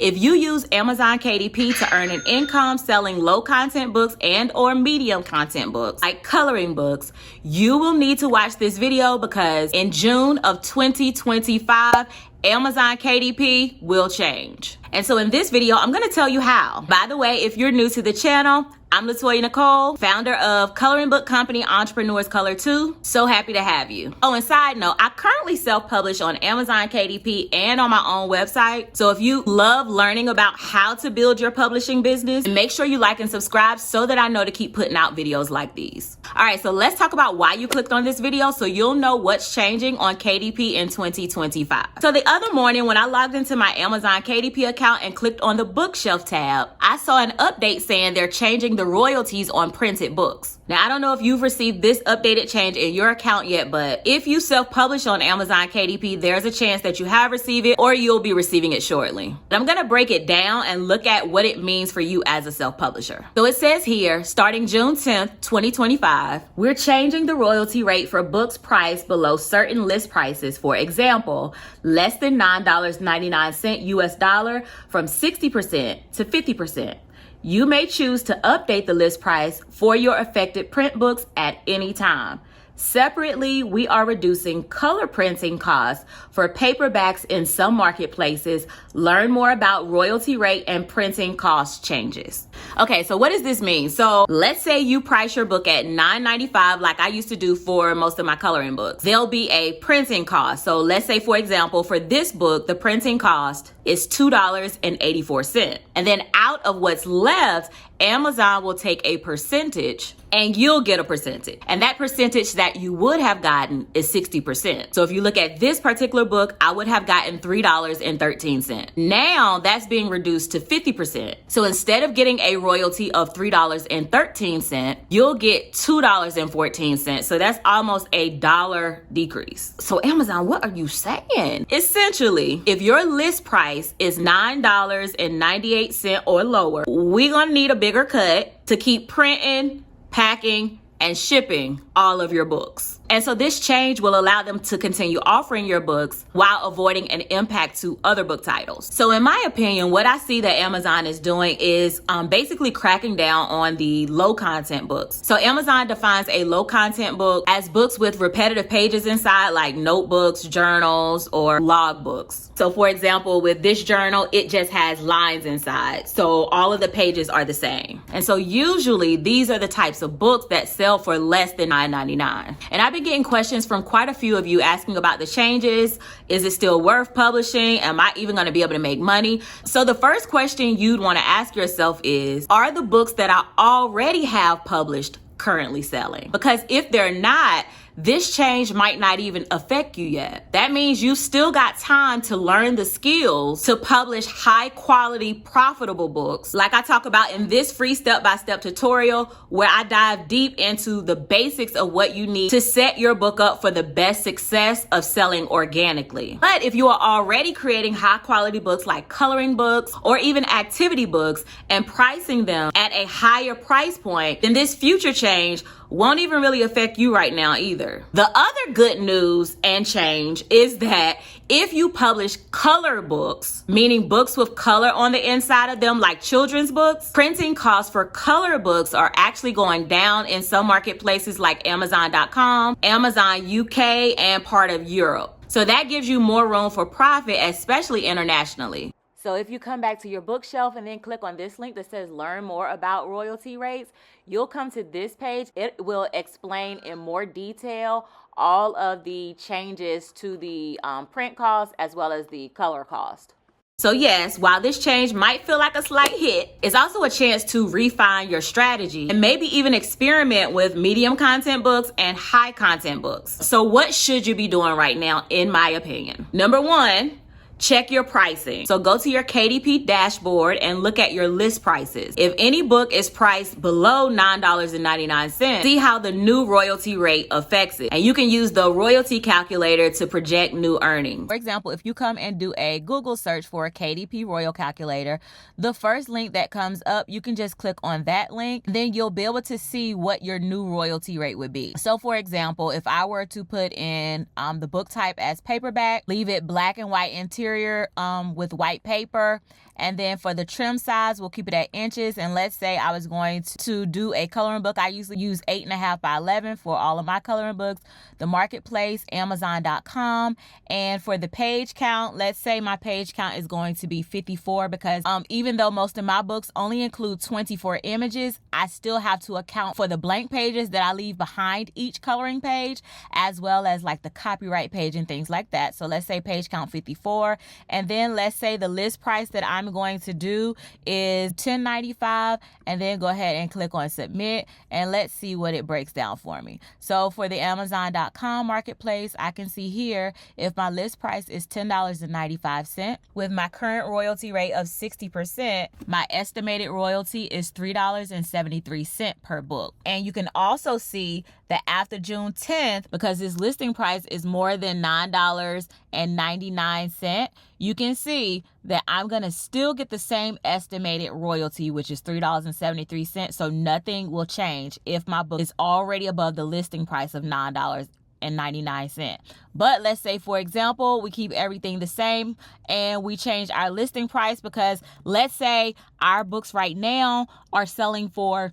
If you use Amazon KDP to earn an income selling low content books and or medium content books, like coloring books, you will need to watch this video because in June of 2025, Amazon KDP will change. And so in this video, I'm going to tell you how. By the way, if you're new to the channel, I'm Latoya Nicole, founder of coloring book company Entrepreneurs Color 2. So happy to have you. Oh, and side note, I currently self-publish on Amazon KDP and on my own website. So if you love learning about how to build your publishing business, make sure you like and subscribe so that I know to keep putting out videos like these. All right, so let's talk about why you clicked on this video so you'll know what's changing on KDP in 2025. So the other morning when I logged into my Amazon KDP account and clicked on the bookshelf tab, I saw an update saying they're changing the royalties on printed books. Now, I don't know if you've received this updated change in your account yet, but if you self-publish on Amazon KDP, there's a chance that you have received it or you'll be receiving it shortly. But I'm gonna break it down and look at what it means for you as a self-publisher. So it says here, starting June 10th, 2025, we're changing the royalty rate for books priced below certain list prices. For example, less than $9.99 US dollar from 60% to 50%. You may choose to update the list price for your affected print books at any time. Separately, we are reducing color printing costs for paperbacks in some marketplaces. Learn more about royalty rate and printing cost changes. Okay, so what does this mean? So let's say you price your book at $9.95 like I used to do for most of my coloring books. There'll be a printing cost. So let's say, for example, for this book, the printing cost is $2.84. And then out of what's left, Amazon will take a percentage and you'll get a percentage. And that percentage that you would have gotten is 60%. So if you look at this particular book, I would have gotten $3.13. Now that's being reduced to 50%. So instead of getting a royalty of $3.13, you'll get $2.14. So that's almost a dollar decrease. So Amazon, what are you saying? Essentially, if your list price is $9.98 or lower, we're gonna need a bigger cut to keep printing, packing, and shipping all of your books. And so this change will allow them to continue offering your books while avoiding an impact to other book titles. So in my opinion, what I see that Amazon is doing is basically cracking down on the low content books. So Amazon defines a low content book as books with repetitive pages inside, like notebooks, journals, or log books. So for example, with this journal, it just has lines inside. So all of the pages are the same. And so usually these are the types of books that sell for less than $9.99. And I've been getting questions from quite a few of you asking about the changes. Is it still worth publishing? Am I even going to be able to make money? So the first question you'd want to ask yourself is, are the books that I already have published currently selling? Because if they're not, this change might not even affect you yet. That means you still got time to learn the skills to publish high quality, profitable books. Like I talk about in this free step-by-step tutorial where I dive deep into the basics of what you need to set your book up for the best success of selling organically. But if you are already creating high quality books like coloring books or even activity books and pricing them at a higher price point, then this future change won't even really affect you right now either. The other good news and change is that if you publish color books, meaning books with color on the inside of them, like children's books, printing costs for color books are actually going down in some marketplaces like Amazon.com, Amazon UK, and part of Europe. So that gives you more room for profit, especially internationally. So if you come back to your bookshelf and then click on this link that says learn more about royalty rates, you'll come to this page. It will explain in more detail all of the changes to the print cost as well as the color cost. So yes, while this change might feel like a slight hit, it's also a chance to refine your strategy and maybe even experiment with medium content books and high content books. So what should you be doing right now, in my opinion? Number one, check your pricing. So go to your KDP dashboard and look at your list prices. If any book is priced below $9.99, see how the new royalty rate affects it. And you can use the royalty calculator to project new earnings. For example, if you come and do a Google search for a KDP Royal Calculator, the first link that comes up, you can just click on that link. Then you'll be able to see what your new royalty rate would be. So for example, if I were to put in the book type as paperback, leave it black and white interior, interior with white paper. And then for the trim size, we'll keep it at inches. And let's say I was going to do a coloring book. I usually use 8.5 by 11 for all of my coloring books. The marketplace, Amazon.com. And for the page count, let's say my page count is going to be 54 because even though most of my books only include 24 images, I still have to account for the blank pages that I leave behind each coloring page, as well as like the copyright page and things like that. So let's say page count 54. And then let's say the list price that I'm going to do is $10.95, and then go ahead and click on submit, and let's see what it breaks down for me. So for the Amazon.com marketplace, I can see here if my list price is $10.95 with my current royalty rate of 60%, my estimated royalty is $3.73 per book. And you can also see that after June 10th, because this listing price is more than $9.99, you can see that I'm going to still get the same estimated royalty, which is $3.73. So nothing will change if my book is already above the listing price of $9.99. But let's say, for example, we keep everything the same and we change our listing price, because let's say our books right now are selling for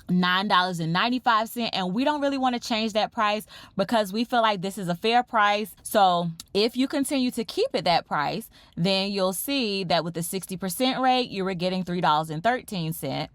$9.95, and we don't really want to change that price because we feel like this is a fair price. So if you continue to keep it that price, then you'll see that with the 60% rate, you were getting $3.13.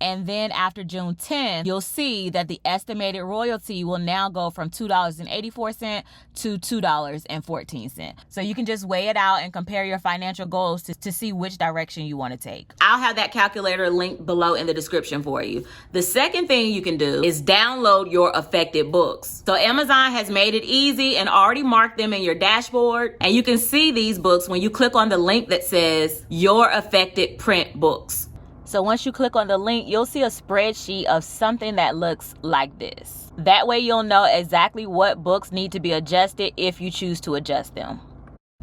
And then after June 10th, you'll see that the estimated royalty will now go from $2.84 to $2.14. So you can just weigh it out and compare your financial goals to see which direction you want to take. I'll have that calculator linked below in the description for you. The second thing you can do is download your affected books. So Amazon has made it easy and already marked them in your dashboard. And you can see these books when you click on the link that says your affected print books. So once you click on the link, you'll see a spreadsheet of something that looks like this. That way you'll know exactly what books need to be adjusted if you choose to adjust them.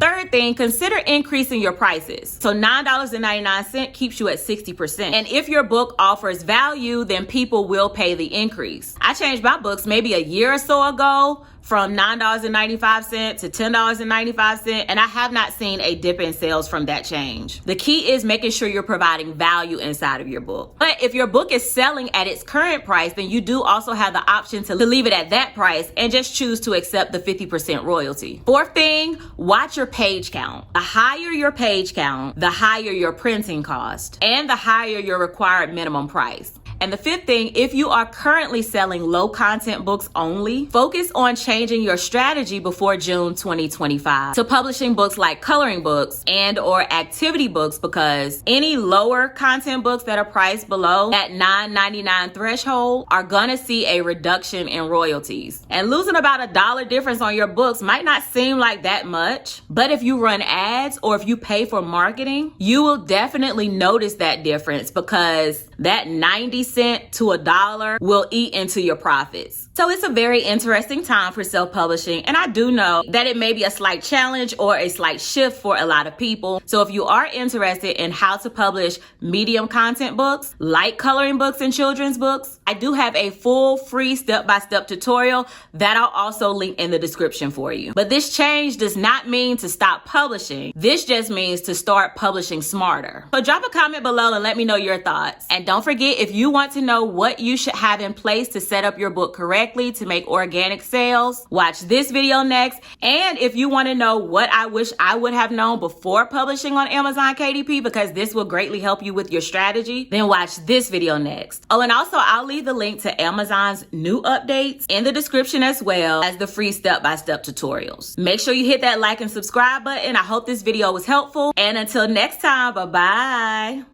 Third thing, consider increasing your prices. So $9.99 keeps you at 60%. And if your book offers value, then people will pay the increase. I changed my books maybe a year or so ago from $9.95 to $10.95, and I have not seen a dip in sales from that change. The key is making sure you're providing value inside of your book. But if your book is selling at its current price, then you do also have the option to leave it at that price and just choose to accept the 50% royalty. Fourth thing, watch your page count. The higher your page count, the higher your printing cost, and the higher your required minimum price. And the fifth thing, if you are currently selling low content books only, focus on changing your strategy before June 2025 to publishing books like coloring books and or activity books, because any lower content books that are priced below that $9.99 threshold are gonna see a reduction in royalties. And losing about $1 difference on your books might not seem like that much, but if you run ads or if you pay for marketing, you will definitely notice that difference, because that 90 cent to $1 will eat into your profits. So it's a very interesting time for self-publishing, and I do know that it may be a slight challenge or a slight shift for a lot of people. So if you are interested in how to publish medium content books like coloring books and children's books, I do have a full free step-by-step tutorial that I'll also link in the description for you. But this change does not mean to stop publishing. This just means to start publishing smarter. So drop a comment below and let me know your thoughts. And don't forget, if you want to know what you should have in place to set up your book correctly to make organic sales, watch this video next. And if you want to know what I wish I would have known before publishing on Amazon KDP, because this will greatly help you with your strategy, then watch this video next. Oh, and also I'll leave the link to Amazon's new updates in the description, as well as the free step-by-step tutorials. Make sure you hit that like and subscribe button. I hope this video was helpful. And until next time, bye-bye.